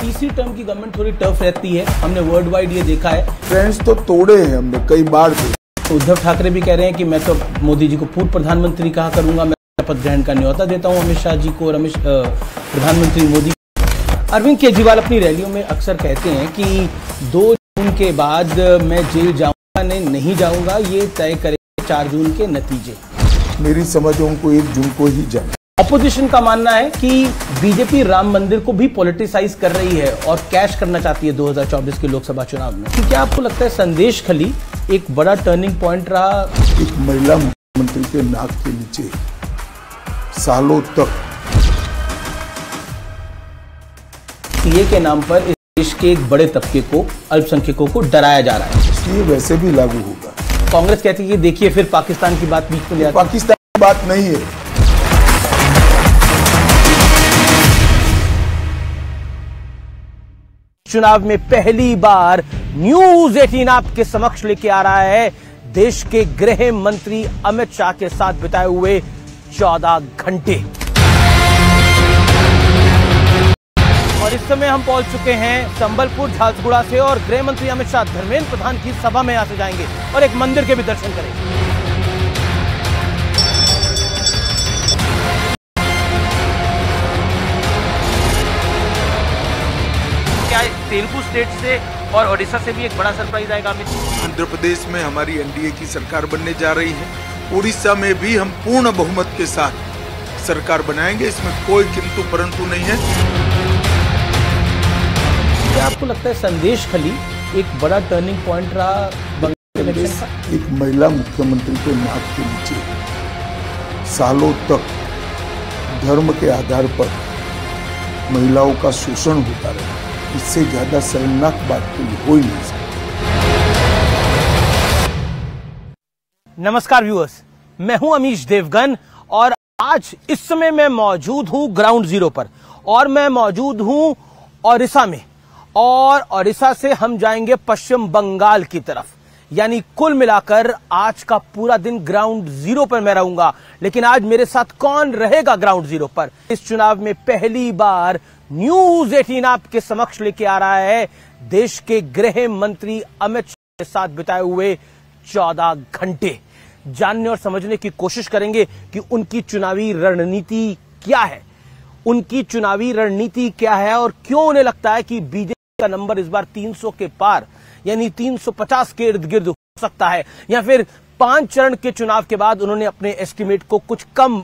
तीसरी टर्म की गवर्नमेंट थोड़ी टफ रहती है, हमने वर्ल्ड वाइड ये देखा है। फ्रेंड्स तो तोड़े हैं हमने कई बार। तो उद्धव ठाकरे भी कह रहे हैं कि मैं तो मोदी जी को पूर्व प्रधानमंत्री कहा करूंगा, मैं शपथ ग्रहण का न्योता देता हूं अमित शाह जी को और प्रधानमंत्री मोदी। अरविंद केजरीवाल अपनी रैलियों में अक्सर कहते हैं कि 2 जून के बाद मैं जेल जाऊंगा नहीं जाऊंगा, ये तय करेंगे 4 जून के नतीजे। मेरी समझ उनको 1 जून को ही जाना। ऑपोजिशन का मानना है कि बीजेपी राम मंदिर को भी पॉलिटिसाइज कर रही है और कैश करना चाहती है 2024 के लोकसभा चुनाव में। क्या आपको लगता है संदेश खली एक बड़ा टर्निंग पॉइंट रहा? एक महिला मुख्यमंत्री के नाक के नीचे सालों तक सीए के नाम पर इस देश के एक बड़े तबके को, अल्पसंख्यकों को डराया जा रहा है। इसलिए वैसे भी लागू होगा। कांग्रेस कहती है कि देखिए फिर पाकिस्तान की बात बीच में ले आती है। पाकिस्तान की बात नहीं है। चुनाव में पहली बार न्यूज 18 आपके समक्ष लेके आ रहा है देश के गृह मंत्री अमित शाह के साथ बिताए हुए 14 घंटे। और इस समय हम पहुंच चुके हैं संबलपुर झारसुगुड़ा से और गृह मंत्री अमित शाह धर्मेंद्र प्रधान की सभा में आते जाएंगे और एक मंदिर के भी दर्शन करेंगे। क्या तेलुगु स्टेट से और ओडिशा से भी एक बड़ा सरप्राइज आएगा अमित? आंध्र प्रदेश में हमारी एनडीए की सरकार बनने जा रही है। उड़ीसा में भी हम पूर्ण बहुमत के साथ सरकार बनाएंगे, इसमें कोई किंतु परंतु नहीं है। क्या आपको लगता है संदेश खली एक बड़ा टर्निंग पॉइंट रहा बंगाल इलेक्शन का? एक महिला मुख्यमंत्री के नाक के नीचे सालों तक धर्म के आधार पर महिलाओं का शोषण होता रहा, इससे ज्यादा शर्मनाक बात तो हो ही नहीं सकती। नमस्कार व्यूअर्स, मैं हूं अमीश देवगन और आज इस समय मैं मौजूद हूं ग्राउंड जीरो पर और मैं मौजूद हूं ओडिशा में और ओडिशा से हम जाएंगे पश्चिम बंगाल की तरफ। यानी कुल मिलाकर आज का पूरा दिन ग्राउंड जीरो पर मैं रहूंगा। लेकिन आज मेरे साथ कौन रहेगा ग्राउंड जीरो पर? इस चुनाव में पहली बार न्यूज 18 आपके समक्ष लेके आ रहा है देश के गृह मंत्री अमित शाह के साथ बिताए हुए 14 घंटे। जानने और समझने की कोशिश करेंगे कि उनकी चुनावी रणनीति क्या है, उनकी चुनावी रणनीति क्या है और क्यों उन्हें लगता है कि बीजेपी का नंबर इस बार 300 के पार यानी 350 के इर्द गिर्द हो सकता है, या फिर 5 चरण के चुनाव के बाद उन्होंने अपने एस्टिमेट को कुछ कम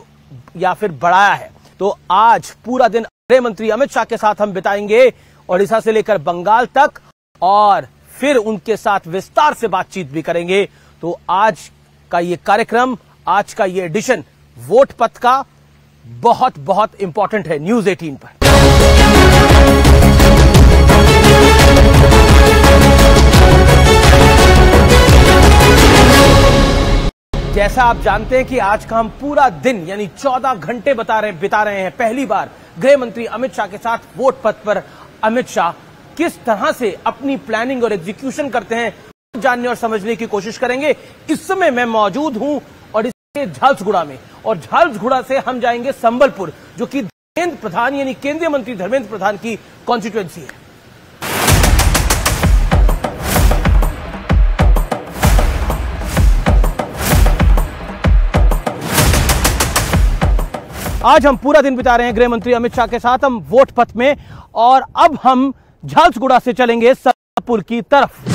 या फिर बढ़ाया है। तो आज पूरा दिन गृह मंत्री अमित शाह के साथ हम बिताएंगे ओडिशा से लेकर बंगाल तक और फिर उनके साथ विस्तार से बातचीत भी करेंगे। तो आज का ये कार्यक्रम, आज का ये एडिशन वोट पथ का बहुत बहुत इंपॉर्टेंट है न्यूज 18 पर। जैसा आप जानते हैं कि आज का हम पूरा दिन यानी 14 घंटे बिता रहे हैं पहली बार गृह मंत्री अमित शाह के साथ वोट पथ पर। अमित शाह किस तरह से अपनी प्लानिंग और एग्जीक्यूशन करते हैं जानने और समझने की कोशिश करेंगे। इस समय मैं मौजूद हूं ओडिशा के झारसुगुड़ा में और झारसुगुड़ा से हम जाएंगे संबलपुर, जो कि धर्मेंद्र प्रधान यानी केंद्रीय मंत्री धर्मेंद्र प्रधान की कॉन्स्टिट्यूएंसी है। आज हम पूरा दिन बिता रहे हैं गृह मंत्री अमित शाह के साथ हम वोट पथ में और अब हम झारसुगुड़ा से चलेंगे संबलपुर की तरफ।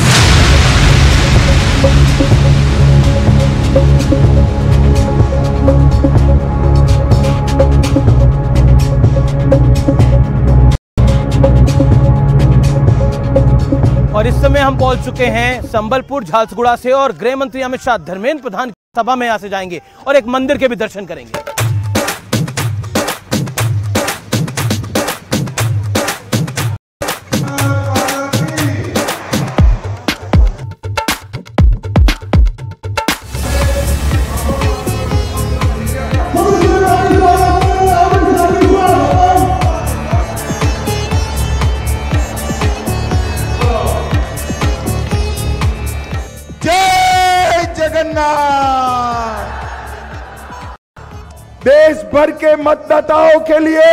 और इस समय हम पहुंच चुके हैं संबलपुर झारसुगुड़ा से और गृह मंत्री अमित शाह धर्मेंद्र प्रधान की सभा में आते जाएंगे और एक मंदिर के भी दर्शन करेंगे। देश भर के मतदाताओं के लिए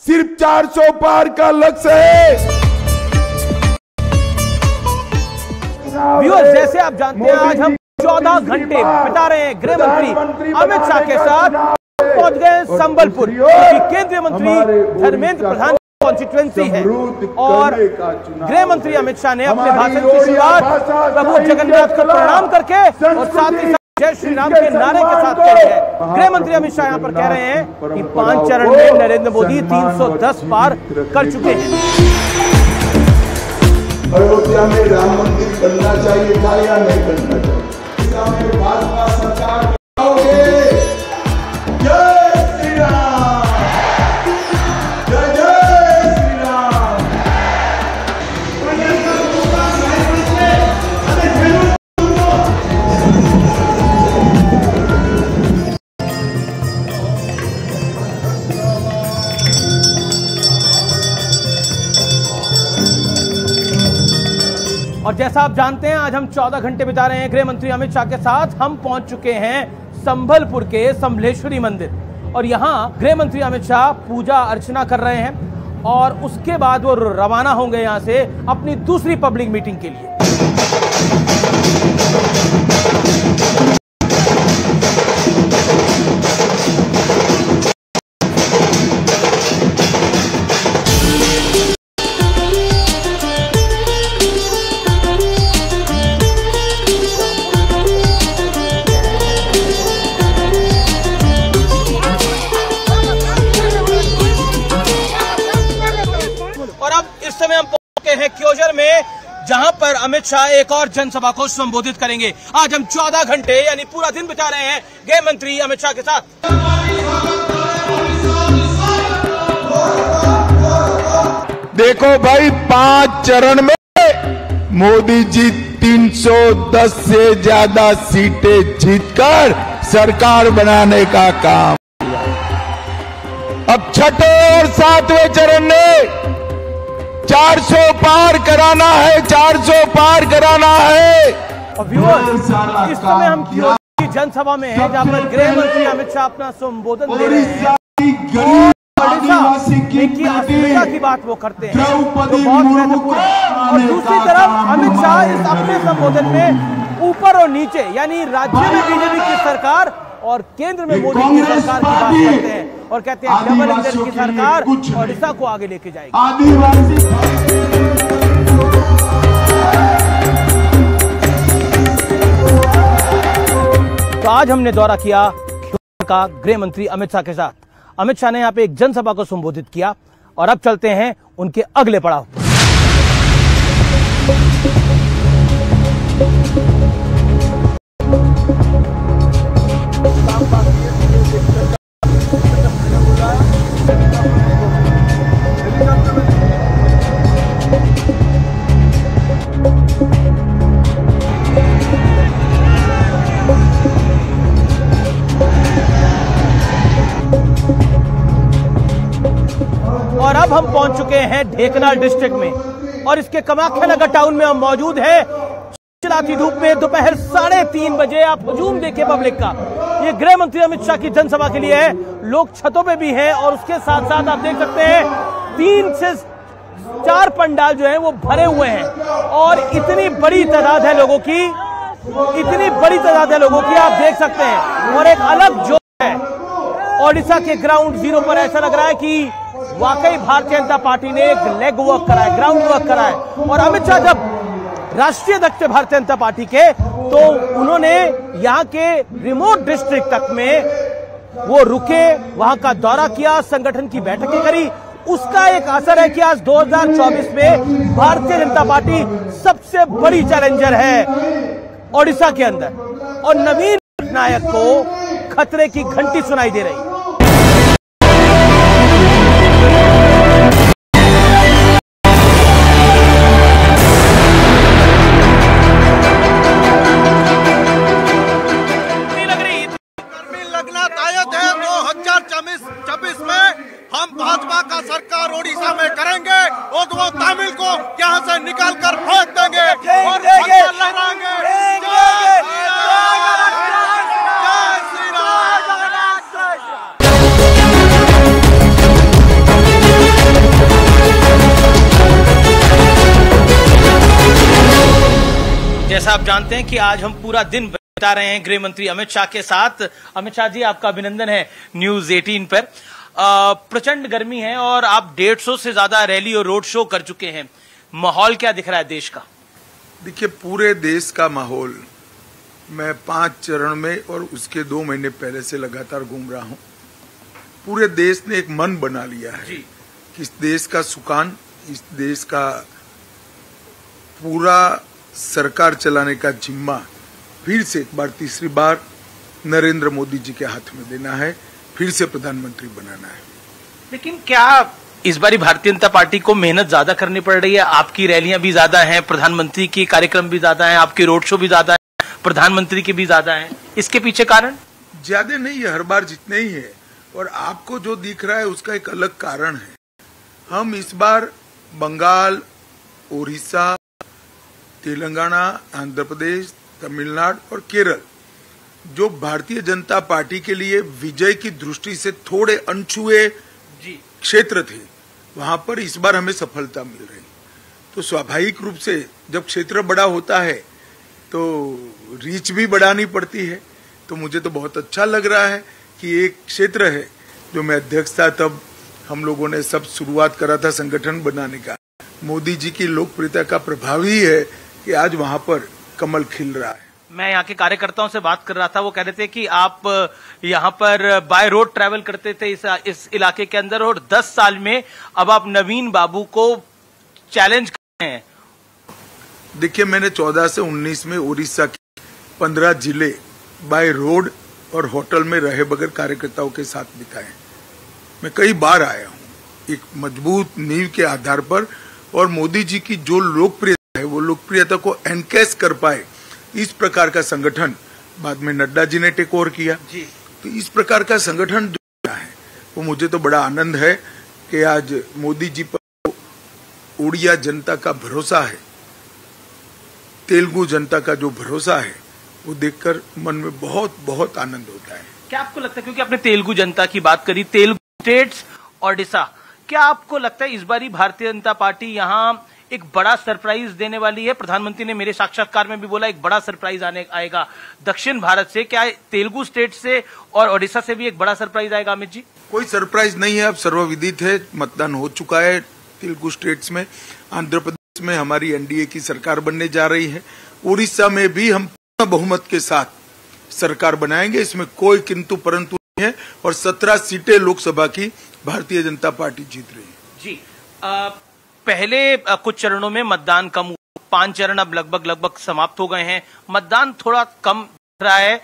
सिर्फ 400 पार का लक्ष्य है। व्यूअर्स, जैसे आप जानते हैं आज हम 14 घंटे बिता रहे हैं गृह मंत्री अमित शाह के साथ। पहुंच गए संबलपुर, क्योंकि केंद्रीय मंत्री धर्मेंद्र प्रधान कॉन्स्टिट्यूएंसी है और गृह मंत्री अमित शाह ने अपने भाषण की शुरुआत प्रभु जगन्नाथ को प्रणाम करके और साथ ही साथ जय श्री राम के नारे के साथ करी है। गृह मंत्री अमित शाह यहाँ पर कह रहे हैं कि 5 चरण में नरेंद्र मोदी 310 पार कर चुके हैं। अयोध्या में राम मंदिर बनना चाहिए था या नहीं बनना चाहिए? भाजपा सरकार बनाओगे। जय श्री राम, जय जय श्री राम। और जैसा आप जानते हैं आज हम 14 घंटे बिता रहे हैं गृह मंत्री अमित शाह के साथ। हम पहुंच चुके हैं संबलपुर के समलेश्वरी मंदिर और यहां गृह मंत्री अमित शाह पूजा अर्चना कर रहे हैं और उसके बाद वो रवाना होंगे यहां से अपनी दूसरी पब्लिक मीटिंग के लिए। क्योजर में जहां पर अमित शाह एक और जनसभा को संबोधित करेंगे। आज हम 14 घंटे यानी पूरा दिन बिता रहे हैं गृह मंत्री अमित शाह के साथ। देखो भाई, 5 चरण में मोदी जी 310 से ज्यादा सीटें जीतकर सरकार बनाने का काम। अब छठे और 7वें चरण में 400 पार कराना है, 400 पार कराना है। और व्यूअर्स, इस समय हम की जनसभा में हैं जहां पर गृह मंत्री अमित शाह अपना संबोधन दे रहे हैं। की असुविधा की बात वो करते हैं तो बहुत महत्वपूर्ण है। और दूसरी तरफ अमित शाह इस अपने संबोधन में ऊपर और नीचे यानी राज्य में बीजेपी की सरकार और केंद्र में मोदी की सरकार की बात करते हैं और कहते हैं डबल इंजन की सरकार ओडिशा को आगे लेके जाएगी। तो आज हमने दौरा किया का गृह मंत्री अमित शाह के साथ। अमित शाह ने यहाँ पे एक जनसभा को संबोधित किया और अब चलते हैं उनके अगले पड़ाव। और अब हम पहुंच चुके हैं ढेंकनाल डिस्ट्रिक्ट में और इसके कामाख्या नगर टाउन में हम मौजूद हैं। चिलचिलाती धूप में दोपहर 3:30 बजे आप हुजूम देखिए पब्लिक का। ये गृह मंत्री अमित शाह की जनसभा के लिए है। लोग छतों पे भी हैं और उसके साथ साथ आप देख सकते हैं 3 से 4 पंडाल जो है वो भरे हुए हैं और इतनी बड़ी तादाद है लोगों की, इतनी बड़ी तादाद है लोगों की आप देख सकते हैं। और एक अलग जोश है ओडिशा के ग्राउंड जीरो पर। ऐसा लग रहा है कि वाकई भारतीय जनता पार्टी ने एक लेग वर्क करा है, ग्राउंड वर्क करा है। और अमित शाह जब राष्ट्रीय अध्यक्ष थे भारतीय जनता पार्टी के तो उन्होंने यहाँ के रिमोट डिस्ट्रिक्ट तक में वो रुके, वहां का दौरा किया, संगठन की बैठकें करी। उसका एक असर है कि आज 2024 में भारतीय जनता पार्टी सबसे बड़ी चैलेंजर है ओडिशा के अंदर और नवीन पटनायक को खतरे की घंटी सुनाई दे रही है। हम भाजपा का सरकार ओडिशा में करेंगे और वो तमिल को यहाँ से निकाल कर फेंक देंगे और लहराएंगे। जैसा आप जानते हैं कि आज हम पूरा दिन बिता रहे हैं गृह मंत्री अमित शाह के साथ। अमित शाह जी, आपका अभिनंदन है न्यूज 18 पर। प्रचंड गर्मी है और आप 150 से ज्यादा रैली और रोड शो कर चुके हैं। माहौल क्या दिख रहा है देश का? देखिए, पूरे देश का माहौल मैं 5 चरण में और उसके 2 महीने पहले से लगातार घूम रहा हूं। पूरे देश ने एक मन बना लिया है कि इस देश का सुकान, इस देश का पूरा सरकार चलाने का जिम्मा फिर से एक बार, तीसरी बार नरेंद्र मोदी जी के हाथ में देना है, फिर से प्रधानमंत्री बनाना है। लेकिन क्या इस बारी भारतीय जनता पार्टी को मेहनत ज्यादा करनी पड़ रही है? आपकी रैलियां भी ज्यादा हैं, प्रधानमंत्री के कार्यक्रम भी ज्यादा हैं, आपके रोड शो भी ज्यादा हैं, प्रधानमंत्री के भी ज्यादा हैं। इसके पीछे कारण? ज्यादा नहीं है, हर बार जितने ही है। और आपको जो दिख रहा है उसका एक अलग कारण है। हम इस बार बंगाल, उड़ीसा, तेलंगाना, आंध्र प्रदेश, तमिलनाडु और केरल, जो भारतीय जनता पार्टी के लिए विजय की दृष्टि से थोड़े अनछुए क्षेत्र थे, वहां पर इस बार हमें सफलता मिल रही। तो स्वाभाविक रूप से जब क्षेत्र बड़ा होता है तो रीच भी बढ़ानी पड़ती है। तो मुझे तो बहुत अच्छा लग रहा है कि एक क्षेत्र है जो मैं अध्यक्ष था तब हम लोगों ने सब शुरुआत करा था संगठन बनाने का। मोदी जी की लोकप्रियता का प्रभाव ही है कि आज वहां पर कमल खिल रहा है। मैं यहाँ के कार्यकर्ताओं से बात कर रहा था, वो कह रहे थे कि आप यहाँ पर बाय रोड ट्रैवल करते थे इस इलाके के अंदर, और 10 साल में अब आप नवीन बाबू को चैलेंज कर रहे हैं। देखिए, मैंने 14 से 19 में उड़ीसा के 15 जिले बाय रोड और होटल में रहे बगैर कार्यकर्ताओं के साथ बिताए। मैं कई बार आया हूँ एक मजबूत नींव के आधार पर, और मोदी जी की जो लोकप्रियता है वो लोकप्रियता को एनकैश कर पाए, इस प्रकार का संगठन बाद में नड्डा जी ने टेक ओवर किया। तो इस प्रकार का संगठन जो है वो मुझे तो बड़ा आनंद है कि आज मोदी जी पर उड़िया जनता का भरोसा है, तेलुगु जनता का जो भरोसा है, वो देखकर मन में बहुत बहुत आनंद होता है। क्या आपको लगता है, क्योंकि आपने तेलुगु जनता की बात करी, तेलुगु स्टेट्स, ओडिशा, क्या आपको लगता है इस बारी भारतीय जनता पार्टी यहाँ एक बड़ा सरप्राइज देने वाली है? प्रधानमंत्री ने मेरे साक्षात्कार में भी बोला एक बड़ा सरप्राइज आएगा दक्षिण भारत से। क्या तेलुगु स्टेट से और ओडिशा से भी एक बड़ा सरप्राइज आएगा अमित जी? कोई सरप्राइज नहीं है, अब सर्वविदित है, मतदान हो चुका है तेलुगु स्टेट्स में। आंध्र प्रदेश में हमारी एनडीए की सरकार बनने जा रही है। उड़ीसा में भी हम पूर्ण बहुमत के साथ सरकार बनाएंगे, इसमें कोई किंतु परंतु नहीं है। और 17 सीटें लोकसभा की भारतीय जनता पार्टी जीत रही है। जी, पहले कुछ चरणों में मतदान कम हुआ, 5 चरण अब लगभग समाप्त हो गए हैं, मतदान थोड़ा कम रहा है।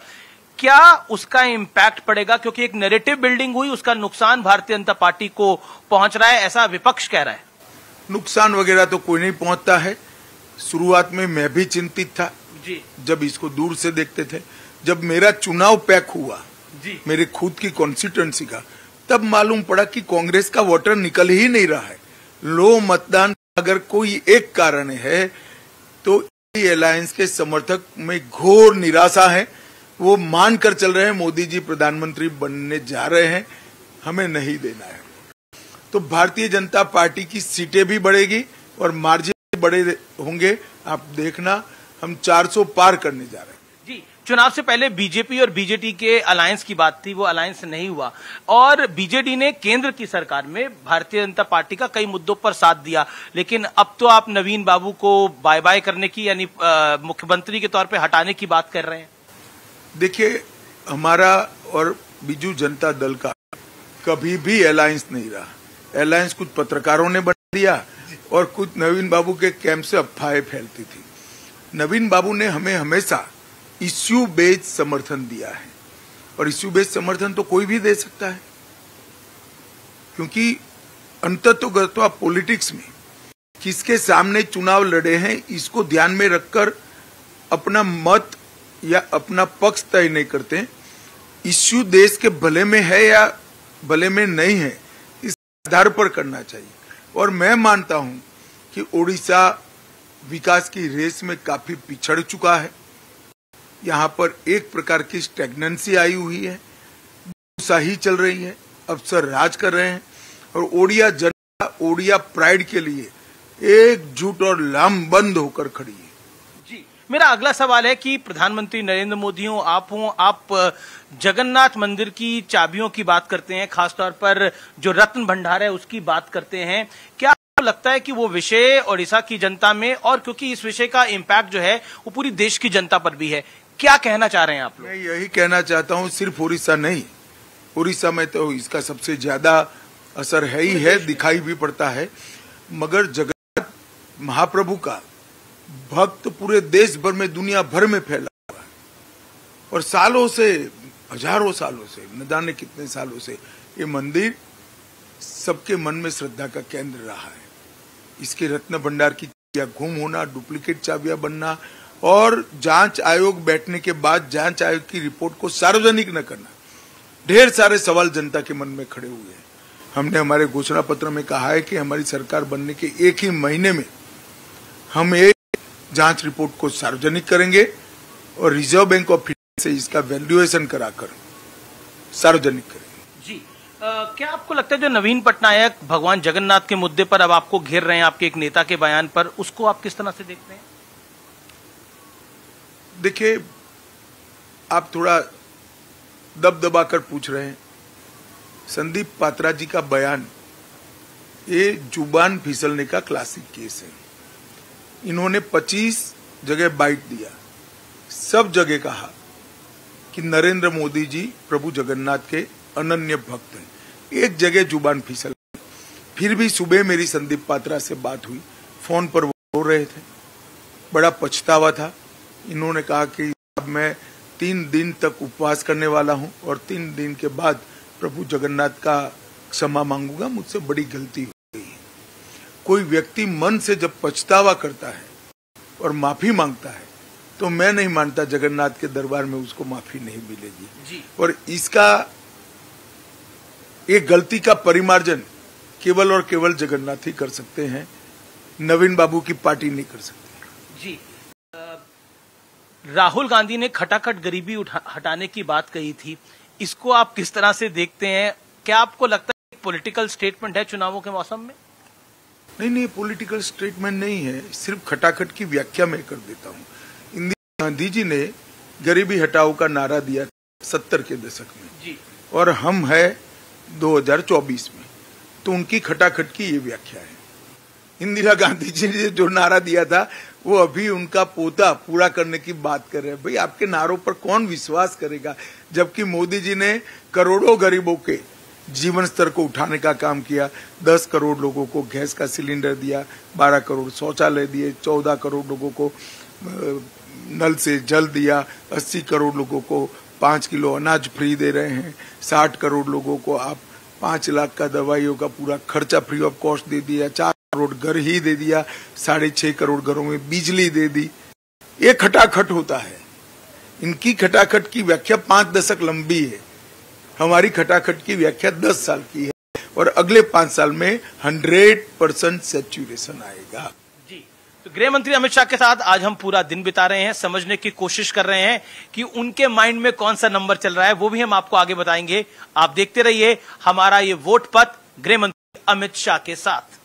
क्या उसका इम्पैक्ट पड़ेगा? क्योंकि एक नैरेटिव बिल्डिंग हुई, उसका नुकसान भारतीय जनता पार्टी को पहुंच रहा है, ऐसा विपक्ष कह रहा है। नुकसान वगैरह तो कोई नहीं पहुंचता है। शुरुआत में मैं भी चिंतित था जी, जब इसको दूर से देखते थे। जब मेरा चुनाव पैक हुआ जी, मेरे खुद की कॉन्स्टिट्यूएंसी का, तब मालूम पड़ा कि कांग्रेस का वोटर निकल ही नहीं रहा है। लो मतदान अगर कोई एक कारण है तो अलायंस के समर्थक में घोर निराशा है। वो मानकर चल रहे हैं मोदी जी प्रधानमंत्री बनने जा रहे हैं, हमें नहीं देना है। तो भारतीय जनता पार्टी की सीटें भी बढ़ेगी और मार्जिन भी बड़े होंगे। आप देखना, हम 400 पार करने जा रहे हैं। जी, चुनाव से पहले बीजेपी और बीजेडी के अलायंस की बात थी, वो अलायंस नहीं हुआ, और बीजेडी ने केंद्र की सरकार में भारतीय जनता पार्टी का कई मुद्दों पर साथ दिया। लेकिन अब तो आप नवीन बाबू को बाय बाय करने की, यानी मुख्यमंत्री के तौर पे हटाने की बात कर रहे हैं। देखिए, हमारा और बीजू जनता दल का कभी भी अलायंस नहीं रहा। अलायंस कुछ पत्रकारों ने बना दिया और कुछ नवीन बाबू के कैंप से अफवाहें फैलती थी। नवीन बाबू ने हमें हमेशा इश्यू बेस्ड समर्थन दिया है, और इश्यू बेस्ड समर्थन तो कोई भी दे सकता है, क्योंकि अंततोगत्वा पॉलिटिक्स में किसके सामने चुनाव लड़े हैं इसको ध्यान में रखकर अपना मत या अपना पक्ष तय नहीं करते। इश्यू देश के भले में है या भले में नहीं है, इस आधार पर करना चाहिए। और मैं मानता हूं कि ओडिशा विकास की रेस में काफी पिछड़ चुका है। यहाँ पर एक प्रकार की स्टैग्नेंसी आई हुई है, सही चल रही है, अफसर राज कर रहे हैं, और ओडिया जनता ओडिया प्राइड के लिए एकजुट और लामबंद होकर खड़ी है। जी, मेरा अगला सवाल है कि प्रधानमंत्री नरेंद्र मोदी हो, आप जगन्नाथ मंदिर की चाबियों की बात करते हैं, खासतौर पर जो रत्न भंडार है उसकी बात करते हैं। क्या आपको लगता है कि वो विषय ओडिशा की जनता में, और क्योंकि इस विषय का इम्पैक्ट जो है वो पूरी देश की जनता पर भी है, क्या कहना चाह रहे हैं आप लोग? मैं यही कहना चाहता हूँ, सिर्फ उड़ीसा नहीं, उड़ीसा में तो इसका सबसे ज्यादा असर है ही है, दिखाई भी पड़ता है। मगर जगन्नाथ महाप्रभु का भक्त पूरे देश भर में, दुनिया भर में फैला हुआ है, और सालों से, हजारों सालों से, न जाने कितने सालों से ये मंदिर सबके मन में श्रद्धा का केंद्र रहा है। इसके रत्न भंडार की चाबियां गुम होना, डुप्लीकेट चाबियां बनना, और जांच आयोग बैठने के बाद जांच आयोग की रिपोर्ट को सार्वजनिक न करना, ढेर सारे सवाल जनता के मन में खड़े हुए हैं। हमने हमारे घोषणा पत्र में कहा है कि हमारी सरकार बनने के एक ही महीने में हम एक जांच रिपोर्ट को सार्वजनिक करेंगे और रिजर्व बैंक ऑफ इंडिया से इसका वैल्यूएशन कराकर सार्वजनिक करेंगे। जी, क्या आपको लगता है जो नवीन पटनायक भगवान जगन्नाथ के मुद्दे पर अब आपको घेर रहे हैं आपके एक नेता के बयान पर, उसको आप किस तरह से देखते हैं? देखिए, आप थोड़ा दबदबा कर पूछ रहे हैं। संदीप पात्रा जी का बयान ये जुबान फिसलने का क्लासिक केस है। इन्होंने 25 जगह बाइट दिया, सब जगह कहा कि नरेंद्र मोदी जी प्रभु जगन्नाथ के अनन्य भक्त हैं। एक जगह जुबान फिसल। फिर भी सुबह मेरी संदीप पात्रा से बात हुई, फोन पर वो रो रहे थे, बड़ा पछतावा था। इन्होंने कहा कि अब मैं 3 दिन तक उपवास करने वाला हूं और 3 दिन के बाद प्रभु जगन्नाथ का क्षमा मांगूंगा, मुझसे बड़ी गलती हो गई है। कोई व्यक्ति मन से जब पछतावा करता है और माफी मांगता है तो मैं नहीं मानता जगन्नाथ के दरबार में उसको माफी नहीं मिलेगी जी। और इसका एक गलती का परिमार्जन केवल और केवल जगन्नाथ ही कर सकते हैं, नवीन बाबू की पार्टी नहीं कर सकती जी। राहुल गांधी ने खटाखट गरीबी हटाने की बात कही थी, इसको आप किस तरह से देखते हैं? क्या आपको लगता है पॉलिटिकल स्टेटमेंट है चुनावों के मौसम में? नहीं, पॉलिटिकल स्टेटमेंट नहीं है, सिर्फ खटाखट की व्याख्या मैं कर देता हूँ। इंदिरा गांधी जी ने गरीबी हटाओ का नारा दिया 70 के दशक में जी, और हम है 2024 में, तो उनकी खटाखट की ये व्याख्या है। इंदिरा गांधी जी ने जो नारा दिया था वो अभी उनका पोता पूरा करने की बात कर रहे हैं। भाई, आपके नारों पर कौन विश्वास करेगा, जबकि मोदी जी ने करोड़ों गरीबों के जीवन स्तर को उठाने का काम किया। 10 करोड़ लोगों को गैस का सिलेंडर दिया, 12 करोड़ शौचालय दिए, 14 करोड़ लोगों को नल से जल दिया, 80 करोड़ लोगों को 5 किलो अनाज फ्री दे रहे हैं, 60 करोड़ लोगों को आप 5 लाख का दवाइयों का पूरा खर्चा फ्री ऑफ कॉस्ट दे दिया, 4 करोड़ घर ही दे दिया, 6.5 करोड़ घरों में बिजली दे दी। ये खटाखट होता है। इनकी खटाखट की व्याख्या 5 दशक लंबी है, हमारी खटाखट की व्याख्या 10 साल की है, और अगले 5 साल में 100% सैचुरेशन आएगा जी। तो गृह मंत्री अमित शाह के साथ आज हम पूरा दिन बिता रहे हैं, समझने की कोशिश कर रहे हैं कि उनके माइंड में कौन सा नंबर चल रहा है, वो भी हम आपको आगे बताएंगे। आप देखते रहिए हमारा ये वोट पथ गृह मंत्री अमित शाह के साथ।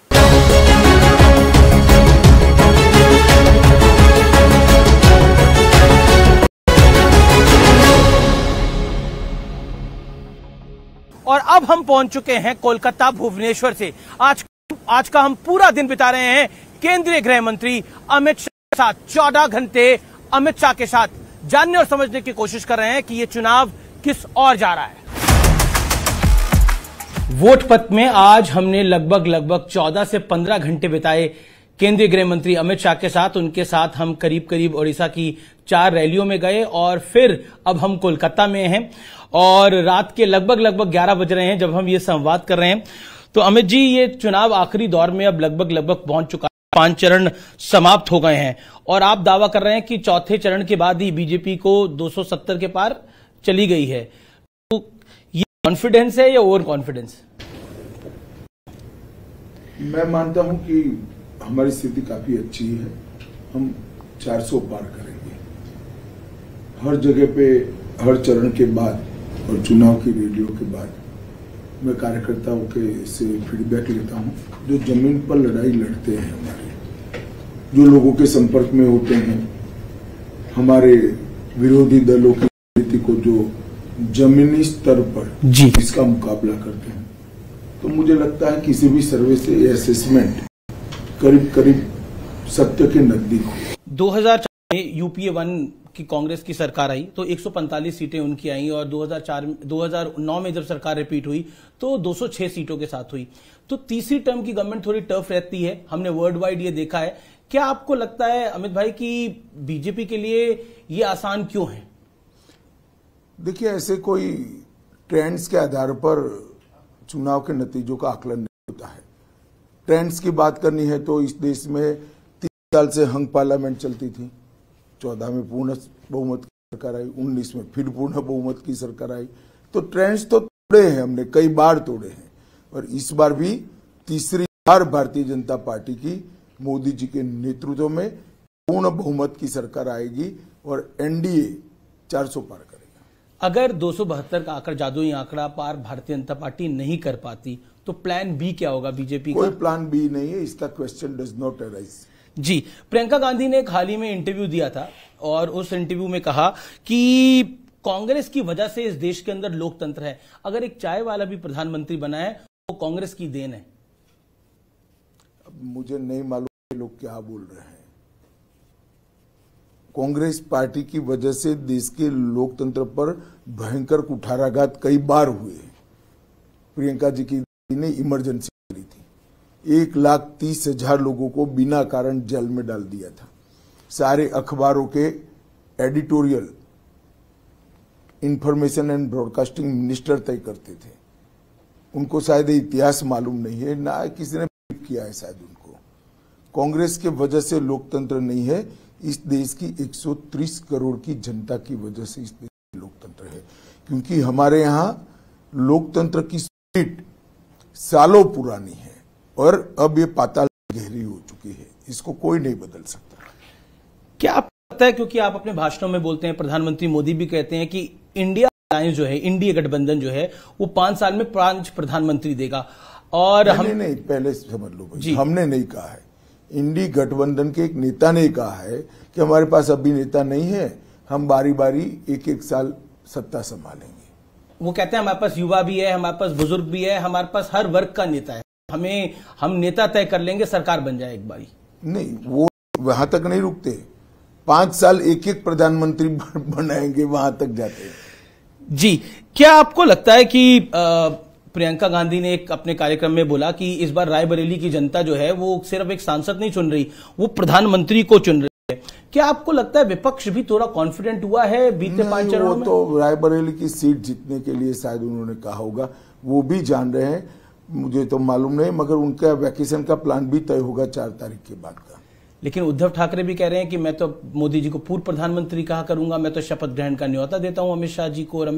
और अब हम पहुंच चुके हैं कोलकाता भुवनेश्वर से। आज का हम पूरा दिन बिता रहे हैं केंद्रीय गृह मंत्री अमित शाह के साथ। 14 घंटे अमित शाह के साथ जानने और समझने की कोशिश कर रहे हैं कि ये चुनाव किस ओर जा रहा है। वोट पथ में आज हमने लगभग 14 से 15 घंटे बिताए केंद्रीय गृह मंत्री अमित शाह के साथ। उनके साथ हम करीब ओडिशा की 4 रैलियों में गए और फिर अब हम कोलकाता में हैं और रात के लगभग 11 बज रहे हैं जब हम ये संवाद कर रहे हैं। तो अमित जी, ये चुनाव आखिरी दौर में अब लगभग पहुंच चुका है, 5 चरण समाप्त हो गए हैं और आप दावा कर रहे हैं कि चौथे चरण के बाद ही बीजेपी को 270 के पार चली गई है। तो ये कॉन्फिडेंस है या ओवर कॉन्फिडेंस? मैं मानता हूं कि हमारी स्थिति काफी अच्छी है, हम 400 पार करेंगे। हर जगह पे हर चरण के बाद और चुनाव की रैलियों के बाद मैं कार्यकर्ताओं के से फीडबैक लेता हूं, जो जमीन पर लड़ाई लड़ते हैं, हमारे जो लोगों के संपर्क में होते हैं, हमारे विरोधी दलों की नीति को जो जमीनी स्तर पर जी इसका मुकाबला करते हैं, तो मुझे लगता है किसी भी सर्वे से ये असेसमेंट करीब करीब सत्य के नजदीक हो। 2004 में यूपीए 1 की कांग्रेस की सरकार आई तो 145 सीटें उनकी आई और 2009 में जब सरकार रिपीट हुई तो 206 सीटों के साथ हुई। तो तीसरी टर्म की गवर्नमेंट थोड़ी टफ रहती है, हमने वर्ल्ड वाइड ये देखा है। क्या आपको लगता है अमित भाई कि बीजेपी के लिए ये आसान क्यों है? देखिए, ऐसे कोई ट्रेंड्स के आधार पर चुनाव के नतीजों का आकलन नहीं होता है। ट्रेंड्स की बात करनी है तो इस देश में 3 साल से हंग पार्लियामेंट चलती थी। 14 में पूर्ण बहुमत की सरकार आई, 19 में फिर पूर्ण बहुमत की सरकार आई। तो ट्रेंड्स तो तोड़े हैं हमने, कई बार तोड़े हैं, और इस बार भी तीसरी बार भारतीय जनता पार्टी की मोदी जी के नेतृत्व में पूर्ण बहुमत की सरकार आएगी और एनडीए 400 पार करेगा। अगर 272 का आंकड़ा, जादुई आंकड़ा पार भारतीय जनता पार्टी नहीं कर पाती तो प्लान बी क्या होगा बीजेपी का? कोई प्लान बी नहीं है, इसका क्वेश्चन डज नॉट अराइज। जी, प्रियंका गांधी ने एक हाल ही में इंटरव्यू दिया था और उस इंटरव्यू में कहा कि कांग्रेस की वजह से इस देश के अंदर लोकतंत्र है। अगर एक चाय वाला भी प्रधानमंत्री बना है तो कांग्रेस की देन है। अब मुझे नहीं मालूम लोग क्या बोल रहे हैं। कांग्रेस पार्टी की वजह से देश के लोकतंत्र पर भयंकर कुठाराघात कई बार हुए। प्रियंका जी की ने इमरजेंसी करी थी, 1,30,000 लोगों को बिना कारण जेल में डाल दिया था। सारे अखबारों के editorial information and broadcasting minister तय करते थे। उनको शायद इतिहास मालूम नहीं है, ना किसी ने किया है शायद उनको। कांग्रेस के वजह से लोकतंत्र नहीं है, इस देश की 130 करोड़ की जनता की वजह से इस देश में लोकतंत्र है। क्योंकि हमारे यहाँ लोकतंत्र की स्पिरिट सालों पुरानी है और अब ये पाताल गहरी हो चुकी है, इसको कोई नहीं बदल सकता। क्या आपको लगता है, क्योंकि आप अपने भाषणों में बोलते हैं, प्रधानमंत्री मोदी भी कहते हैं कि इंडिया अलायंस जो है, इंडिया गठबंधन जो है, वो 5 साल में 5 प्रधानमंत्री देगा और नहीं, पहले समझ लो भाई, हमने नहीं कहा है। इंडी गठबंधन के एक नेता ने कहा है कि हमारे पास अभी नेता नहीं है, हम बारी बारी एक साल सत्ता संभालेंगे। वो कहते हैं हमारे पास युवा भी है, हमारे पास बुजुर्ग भी है, हमारे पास हर वर्ग का नेता है, हम नेता तय कर लेंगे, सरकार बन जाए एक बारी। नहीं, वो वहां तक नहीं रुकते, 5 साल एक प्रधानमंत्री बनाएंगे, वहां तक जाते हैं। जी, क्या आपको लगता है कि प्रियंका गांधी ने एक अपने कार्यक्रम में बोला कि इस बार रायबरेली की जनता जो है वो सिर्फ एक सांसद नहीं चुन रही, वो प्रधानमंत्री को चुन रही है। क्या आपको लगता है विपक्ष भी थोड़ा कॉन्फिडेंट हुआ है बीते 5 चरणों में? तो रायबरेली की सीट जीतने के लिए शायद उन्होंने कहा होगा, वो भी जान रहे हैं, मुझे तो मालूम नहीं, मगर उनका वैकेशन का प्लान भी तय होगा 4 तारीख के बाद का। लेकिन उद्धव ठाकरे भी कह रहे हैं कि मैं तो मोदी जी को पूर्व प्रधानमंत्री कहा करूंगा, मैं तो शपथ ग्रहण का न्योता देता हूं अमित शाह जी को और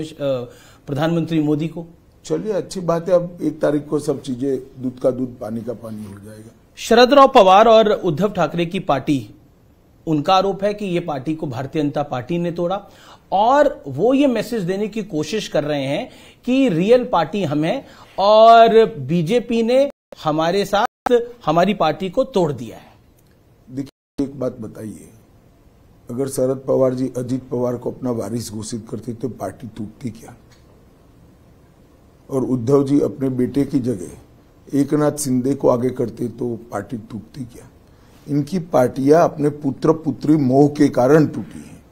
प्रधानमंत्री मोदी को। चलिए, अच्छी बात है, अब 1 तारीख को सब चीजें दूध का दूध पानी का पानी हो जाएगा। शरद राव पवार और उद्धव ठाकरे की पार्टी, उनका आरोप है कि ये पार्टी को भारतीय जनता पार्टी ने तोड़ा और वो ये मैसेज देने की कोशिश कर रहे हैं कि रियल पार्टी हम है और बीजेपी ने हमारे साथ हमारी पार्टी को तोड़ दिया है। देखिए, एक बात बताइए, अगर शरद पवार जी अजीत पवार को अपना वारिस घोषित करते तो पार्टी टूटती क्या? और उद्धव जी अपने बेटे की जगह एकनाथ शिंदे को आगे करते तो पार्टी टूटती क्या? इनकी पार्टियां अपने पुत्र पुत्री मोह के कारण टूटी हैं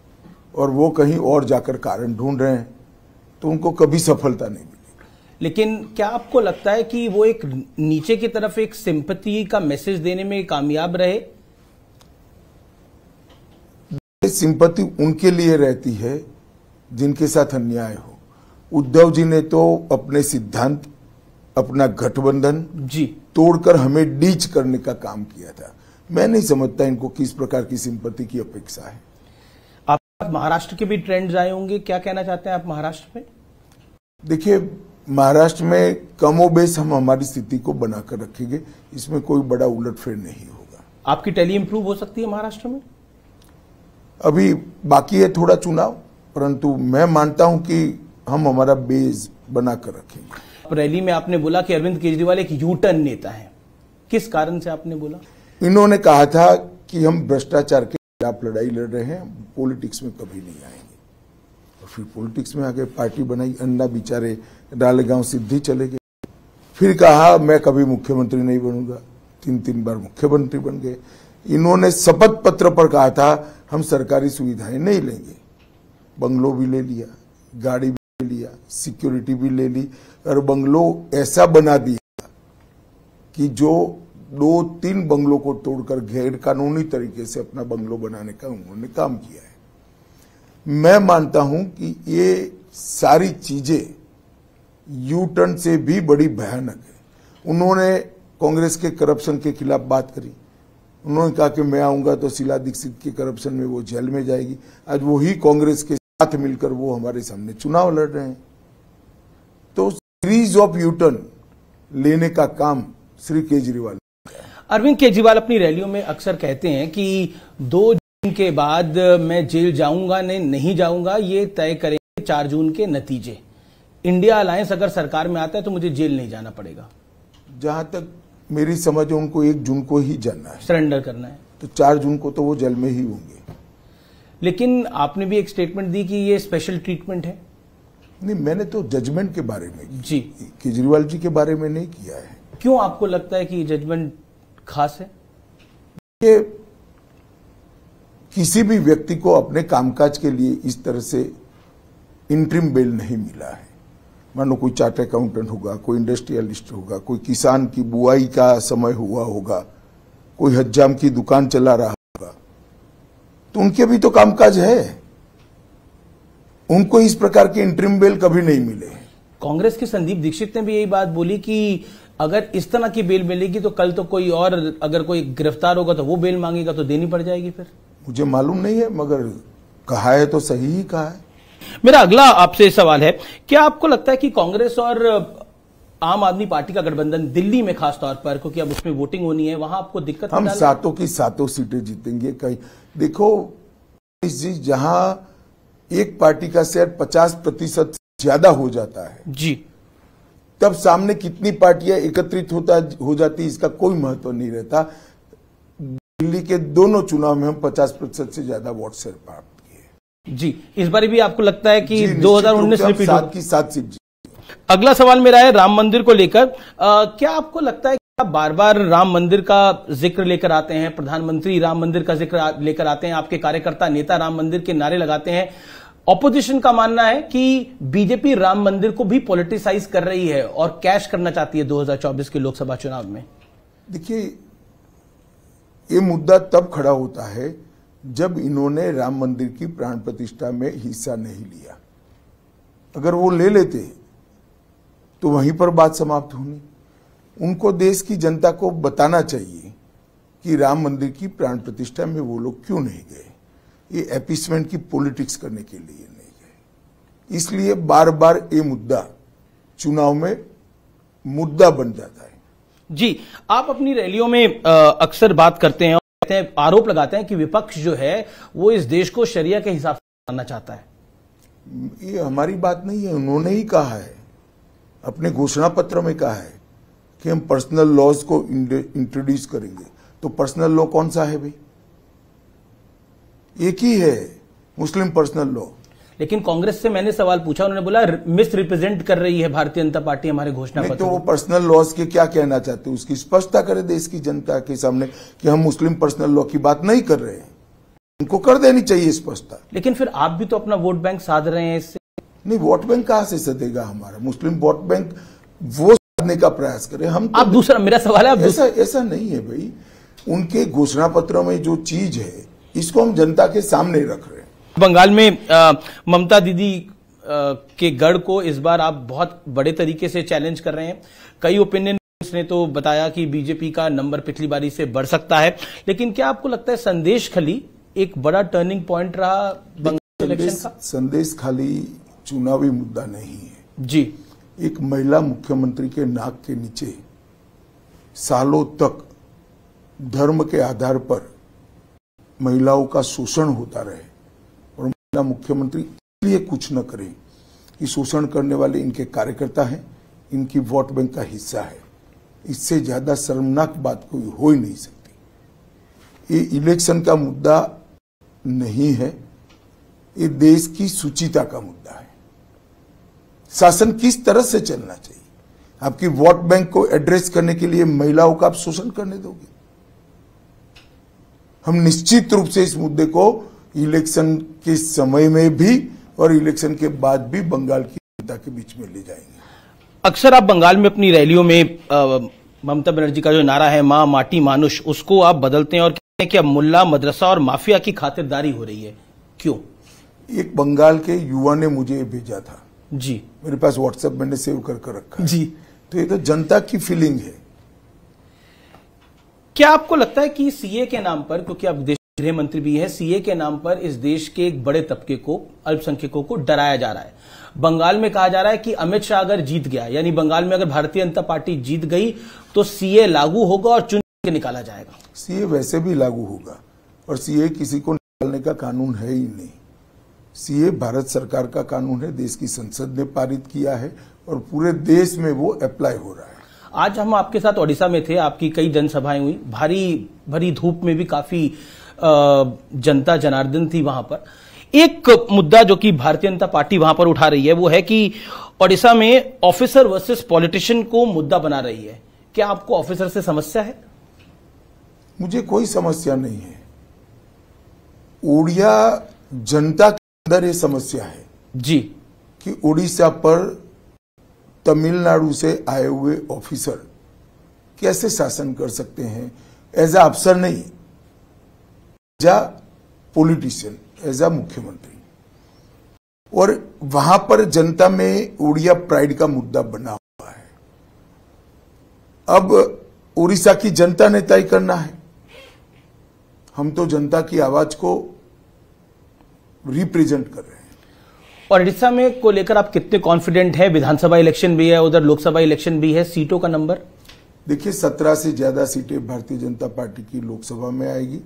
और वो कहीं और जाकर कारण ढूंढ रहे हैं, तो उनको कभी सफलता नहीं मिलेगी। लेकिन क्या आपको लगता है कि वो एक नीचे की तरफ एक सिंपैथी का मैसेज देने में कामयाब रहे? सिंपैथी उनके लिए रहती है जिनके साथ अन्याय हो। उद्धव जी ने तो अपने सिद्धांत, अपना गठबंधन जी तोड़कर हमें डीच करने का काम किया था। मैं नहीं समझता इनको किस प्रकार की सिंपैथी की अपेक्षा है। आप महाराष्ट्र के भी ट्रेंड्स आए होंगे, क्या कहना चाहते हैं आप महाराष्ट्र में? देखिए, महाराष्ट्र में कमोबेश हम हमारी स्थिति को बनाकर रखेंगे, इसमें कोई बड़ा उलटफेर नहीं होगा। आपकी टैली इंप्रूव हो सकती है महाराष्ट्र में? अभी बाकी है थोड़ा चुनाव, परंतु मैं मानता हूं कि हम हमारा बेस बनाकर रखेंगे। रैली में आपने बोला कि अरविंद केजरीवाल एक यू टर्न नेता है, किस कारण से आपने बोला? इन्होंने कहा था कि हम भ्रष्टाचार के खिलाफ लड़ाई लड़ रहे हैं, पॉलिटिक्स में कभी नहीं आएंगे। और फिर पॉलिटिक्स में आगे पार्टी बनाई, अन्ना बेचारे डालेगांव सिद्धि चले गए। फिर कहा मैं कभी मुख्यमंत्री नहीं बनूंगा, 3 बार मुख्यमंत्री बन गए। इन्होंने शपथ पत्र पर कहा था हम सरकारी सुविधाएं नहीं लेंगे, बंगलो भी ले लिया, गाड़ी भी ले लिया, सिक्योरिटी भी ले ली, और बंगलो ऐसा बना दिया कि जो 2-3 बंगलों को तोड़कर गैर कानूनी तरीके से अपना बंगलो बनाने का उन्होंने काम किया है। मैं मानता हूं कि ये सारी चीजें यू टर्न से भी बड़ी भयानक है। उन्होंने कांग्रेस के करप्शन के खिलाफ बात करी, उन्होंने कहा कि मैं आऊंगा तो शीला दीक्षित के करप्शन में वो जेल में जाएगी। आज वही कांग्रेस के साथ मिलकर वो हमारे सामने चुनाव लड़ रहे हैं। तो सीरीज ऑफ यू टर्न लेने का काम श्री केजरीवाल। अरविंद केजरीवाल अपनी रैलियों में अक्सर कहते हैं कि 2 जून के बाद मैं जेल जाऊंगा नहीं जाऊंगा, ये तय करेंगे 4 जून के नतीजे। इंडिया अलायंस अगर सरकार में आता है तो मुझे जेल नहीं जाना पड़ेगा। जहां तक मेरी समझ है उनको 1 जून को ही जाना है, सरेंडर करना है, तो 4 जून को तो वो जेल में ही होंगे। लेकिन आपने भी एक स्टेटमेंट दी कि ये स्पेशल ट्रीटमेंट है। नहीं, मैंने तो जजमेंट के बारे में जी, केजरीवाल जी के बारे में नहीं किया है। क्यों आपको लगता है कि ये जजमेंट खास है? ये किसी भी व्यक्ति को अपने कामकाज के लिए इस तरह से इंटरिम बेल नहीं मिला है। मानो कोई चार्ट अकाउंटेंट होगा, कोई इंडस्ट्रियलिस्ट होगा, कोई किसान की बुआई का समय हुआ होगा, कोई हज्जाम की दुकान चला रहा होगा, तो उनके भी तो कामकाज है। उनको इस प्रकार के इंटरिम बेल कभी नहीं मिले। कांग्रेस के संदीप दीक्षित ने भी यही बात बोली कि अगर इस तरह की बेल मिलेगी तो कल तो कोई और अगर कोई गिरफ्तार होगा तो वो बेल मांगेगा तो देनी पड़ जाएगी। फिर मुझे मालूम नहीं है, मगर कहा है तो सही ही कहा है। मेरा अगला आपसे सवाल है, क्या आपको लगता है कि कांग्रेस और आम आदमी पार्टी का गठबंधन दिल्ली में खास तौर पर, क्योंकि अब उसमें वोटिंग होनी है, वहां आपको दिक्कत? हम 7 की 7 सीटें जीतेंगे। कहीं देखो, जहां एक पार्टी का शेयर 50% ज्यादा हो जाता है जी, तब सामने कितनी पार्टियां एकत्रित हो जाती इसका कोई महत्व नहीं रहता। दिल्ली के दोनों चुनाव में हम 50% से ज्यादा वोट शेयर प्राप्त किए। जी, इस बार भी आपको लगता है कि 2019 रिपीट होगा? 7 की 7 सीट। अगला सवाल मेरा है राम मंदिर को लेकर। क्या आपको लगता है कि आप बार बार राम मंदिर का जिक्र लेकर आते हैं, प्रधानमंत्री राम मंदिर का जिक्र लेकर आते हैं, आपके कार्यकर्ता नेता राम मंदिर के नारे लगाते हैं, ऑपोजिशन का मानना है कि बीजेपी राम मंदिर को भी पॉलिटिसाइज कर रही है और कैश करना चाहती है 2024 के लोकसभा चुनाव में? देखिए, ये मुद्दा तब खड़ा होता है जब इन्होंने राम मंदिर की प्राण प्रतिष्ठा में हिस्सा नहीं लिया। अगर वो ले लेते तो वहीं पर बात समाप्त होनी। उनको देश की जनता को बताना चाहिए कि राम मंदिर की प्राण प्रतिष्ठा में वो लोग क्यों नहीं गए। ये एपीसमेंट की पॉलिटिक्स करने के लिए नहीं गए। इसलिए बार बार ये मुद्दा चुनाव में मुद्दा बन जाता है। जी, आप अपनी रैलियों में अक्सर बात करते हैं और कहते हैं, आरोप लगाते हैं कि विपक्ष जो है वो इस देश को शरिया के हिसाब से चलाना चाहता है। ये हमारी बात नहीं है, उन्होंने ही कहा है, अपने घोषणा पत्र में कहा है कि हम पर्सनल लॉज को इंट्रोड्यूस करेंगे। तो पर्सनल लॉ कौन सा है भाई? एक ही है, मुस्लिम पर्सनल लॉ। लेकिन कांग्रेस से मैंने सवाल पूछा, उन्होंने बोला मिस रिप्रेजेंट कर रही है भारतीय जनता पार्टी हमारे घोषणा पत्र। तो वो पर्सनल लॉज के क्या कहना चाहते हैं उसकी स्पष्टता करे देश की जनता के सामने कि हम मुस्लिम पर्सनल लॉ की बात नहीं कर रहे हैं। उनको कर देनी चाहिए स्पष्टता। लेकिन फिर आप भी तो अपना वोट बैंक साध रहे हैं इससे। नहीं, वोट बैंक कहां से सधेगा हमारा? मुस्लिम वोट बैंक वो साधने का प्रयास करें हम तो। आप दूसरा, मेरा सवाल है, ऐसा नहीं है भाई। उनके घोषणा पत्रों में जो चीज है इसको हम जनता के सामने रख रहे हैं। बंगाल में ममता दीदी के गढ़ को इस बार आप बहुत बड़े तरीके से चैलेंज कर रहे हैं। कई ओपिनियन ने तो बताया कि बीजेपी का नंबर पिछली बारी से बढ़ सकता है, लेकिन क्या आपको लगता है संदेश खली एक बड़ा टर्निंग पॉइंट रहा बंगाल इलेक्शन का? संदेश खाली चुनावी मुद्दा नहीं है जी। एक महिला मुख्यमंत्री के नाक के नीचे सालों तक धर्म के आधार पर महिलाओं का शोषण होता रहे और महिला मुख्यमंत्री इसलिए कुछ न करे कि शोषण करने वाले इनके कार्यकर्ता हैं, इनकी वोट बैंक का हिस्सा है। इससे ज्यादा शर्मनाक बात कोई हो ही नहीं सकती। ये इलेक्शन का मुद्दा नहीं है, ये देश की सुचिता का मुद्दा है। शासन किस तरह से चलना चाहिए। आपकी वोट बैंक को एड्रेस करने के लिए महिलाओं का आप शोषण करने दोगे। हम निश्चित रूप से इस मुद्दे को इलेक्शन के समय में भी और इलेक्शन के बाद भी बंगाल की जनता के बीच में ले जाएंगे। अक्सर आप बंगाल में अपनी रैलियों में ममता बनर्जी का जो नारा है मां माटी मानुष, उसको आप बदलते हैं और कहते हैं कि अब मुल्ला मदरसा और माफिया की खातिरदारी हो रही है। क्यों? एक बंगाल के युवा ने मुझे भेजा था जी, मेरे पास व्हाट्सएप मैंने सेव कर रखा है जी। तो ये तो जनता की फीलिंग है। क्या आपको लगता है कि सीए के नाम पर, क्योंकि आप देश गृह मंत्री भी है, सीए के नाम पर इस देश के एक बड़े तबके को, अल्पसंख्यकों को डराया जा रहा है? बंगाल में कहा जा रहा है कि अमित शाह अगर जीत गया, यानी बंगाल में अगर भारतीय जनता पार्टी जीत गई तो सीए लागू होगा और चुन के निकाला जाएगा। सीए वैसे भी लागू होगा और सीए किसी को निकालने का कानून है ही नहीं। सीए भारत सरकार का कानून है, देश की संसद ने पारित किया है और पूरे देश में वो अप्लाई हो रहा है। आज हम आपके साथ ओडिशा में थे, आपकी कई जनसभाएं हुई, भारी भरी धूप में भी काफी जनता जनार्दन थी वहां पर। एक मुद्दा जो कि भारतीय जनता पार्टी वहां पर उठा रही है वो है कि ओडिशा में ऑफिसर वर्सेस पॉलिटिशियन को मुद्दा बना रही है। क्या आपको ऑफिसर से समस्या है? मुझे कोई समस्या नहीं है। ओडिया जनता के अंदर ये समस्या है जी कि ओडिशा पर तमिलनाडु से आए हुए ऑफिसर कैसे शासन कर सकते हैं, एज अ अफसर नहीं, as a politician, as a मुख्यमंत्री। और वहां पर जनता में ओडिया प्राइड का मुद्दा बना हुआ है। अब उड़ीसा की जनता ने तय करना है। हम तो जनता की आवाज को रिप्रेजेंट कर रहे हैं। और उड़ीसा में को लेकर आप कितने कॉन्फिडेंट हैं? विधानसभा इलेक्शन भी है, उधर लोकसभा इलेक्शन भी है, सीटों का नंबर? देखिए 17 से ज्यादा सीटें भारतीय जनता पार्टी की लोकसभा में आएगी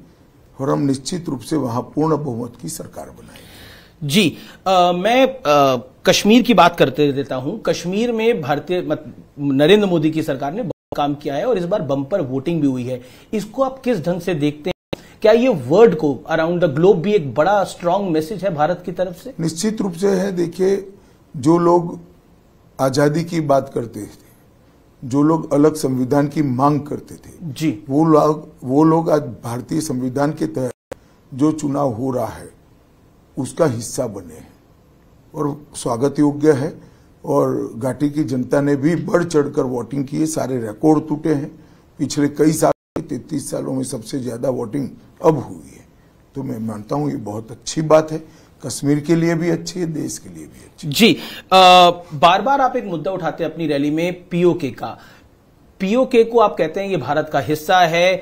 और हम निश्चित रूप से वहां पूर्ण बहुमत की सरकार बनाएंगे। जी, मैं कश्मीर की बात करते देता हूं। कश्मीर में भारतीय नरेंद्र मोदी की सरकार ने बहुत काम किया है और इस बार बम्पर वोटिंग भी हुई है। इसको आप किस ढंग से देखते हैं? क्या ये वर्ल्ड को, अराउंड द ग्लोब भी एक बड़ा स्ट्रांग मैसेज है भारत की तरफ से? निश्चित रूप से है। देखिए, जो लोग आजादी की बात करते थे, जो लोग अलग संविधान की मांग करते थे जी, वो लोग आज भारतीय संविधान के तहत जो चुनाव हो रहा है उसका हिस्सा बने हैं और स्वागत योग्य है। और घाटी की जनता ने भी बढ़ चढ़कर वोटिंग की है। सारे रिकॉर्ड टूटे हैं। पिछले कई साल 33 सालों में सबसे ज्यादा वोटिंग अब हुई है। तो मैं मानता हूं ये बहुत अच्छी बात है। कश्मीर के लिए भी अच्छी है, देश के लिए भी अच्छी। जी, बार बार आप एक मुद्दा उठाते हैं अपनी रैली में, पीओके का। पीओके को आप कहते हैं ये भारत का हिस्सा है।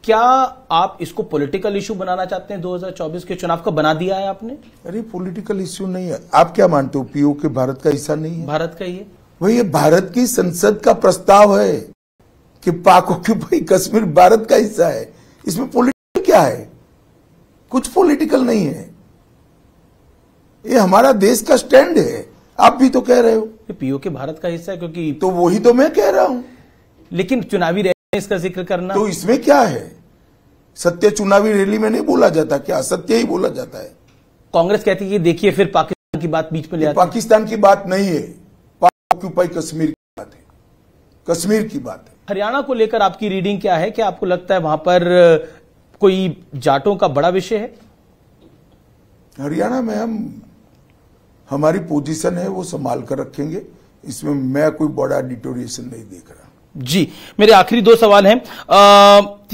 क्या आप इसको पॉलिटिकल इशू बनाना चाहते हैं? 2024 के चुनाव का बना दिया है आपने? अरे पॉलिटिकल इश्यू नहीं है। आप क्या मानते हो पीओके भारत का हिस्सा नहीं है? भारत का ही है। वही ये भारत की संसद का प्रस्ताव है कि पाक ऑक्यूपाई कश्मीर भारत का हिस्सा है। इसमें पॉलिटिकल क्या है? कुछ पॉलिटिकल नहीं है। ये हमारा देश का स्टैंड है। आप भी तो कह रहे हो पीओके भारत का हिस्सा है, क्योंकि तो वही तो मैं कह रहा हूं। लेकिन चुनावी रैली में इसका जिक्र करना, तो इसमें क्या है? सत्य चुनावी रैली में नहीं बोला जाता क्या? असत्य ही बोला जाता है। कांग्रेस कहती है कि देखिए फिर पाकिस्तान की बात बीच में ले आते हैं। पाकिस्तान की बात नहीं है, पाक ऑक्यूपाई कश्मीर की बात है। कश्मीर की बात है। हरियाणा को लेकर आपकी रीडिंग क्या है? क्या आपको लगता है वहां पर कोई जाटों का बड़ा विषय है? हरियाणा में हमारी पोजीशन है वो संभाल कर रखेंगे। इसमें मैं कोई बड़ा डिटोरिएशन नहीं देख रहा। जी, मेरे आखिरी 2 सवाल हैं।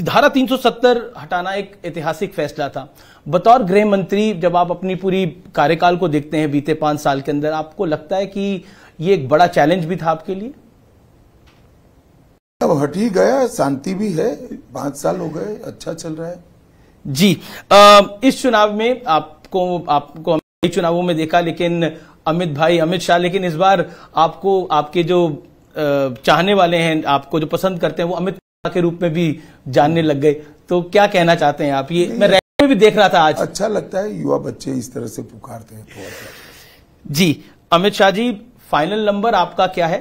धारा 370 हटाना एक ऐतिहासिक फैसला था। बतौर गृह मंत्री जब आप अपनी पूरी कार्यकाल को देखते हैं बीते 5 साल के अंदर, आपको लगता है कि ये एक बड़ा चैलेंज भी था आपके लिए? अब हट ही गया, शांति भी है। 5 साल हो गए, अच्छा चल रहा है। जी, इस चुनाव में आपको चुनावों में देखा, लेकिन अमित शाह, लेकिन इस बार आपको आपके जो चाहने वाले हैं, आपको जो पसंद करते हैं, वो अमित शाह के रूप में भी जानने लग गए। तो क्या कहना चाहते हैं आप? ये मैं रैली में भी देख रहा था आज। अच्छा लगता है युवा बच्चे इस तरह से पुकारते हैं थोड़ा। जी, अमित शाह जी, फाइनल नंबर आपका क्या है?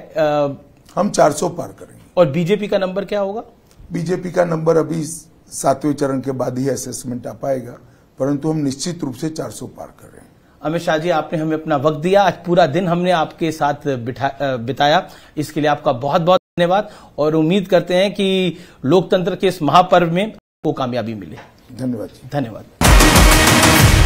हम 400 पार करेंगे। और बीजेपी का नंबर क्या होगा? बीजेपी का नंबर अभी 7वें चरण के बाद ही असेसमेंट आ पाएगा, परंतु हम निश्चित रूप से 400 पार कर रहे हैं। अमित शाह जी, आपने हमें अपना वक्त दिया, आज पूरा दिन हमने आपके साथ बिताया, इसके लिए आपका बहुत बहुत धन्यवाद और उम्मीद करते हैं कि लोकतंत्र के इस महापर्व में आपको कामयाबी मिले। धन्यवाद। धन्यवाद।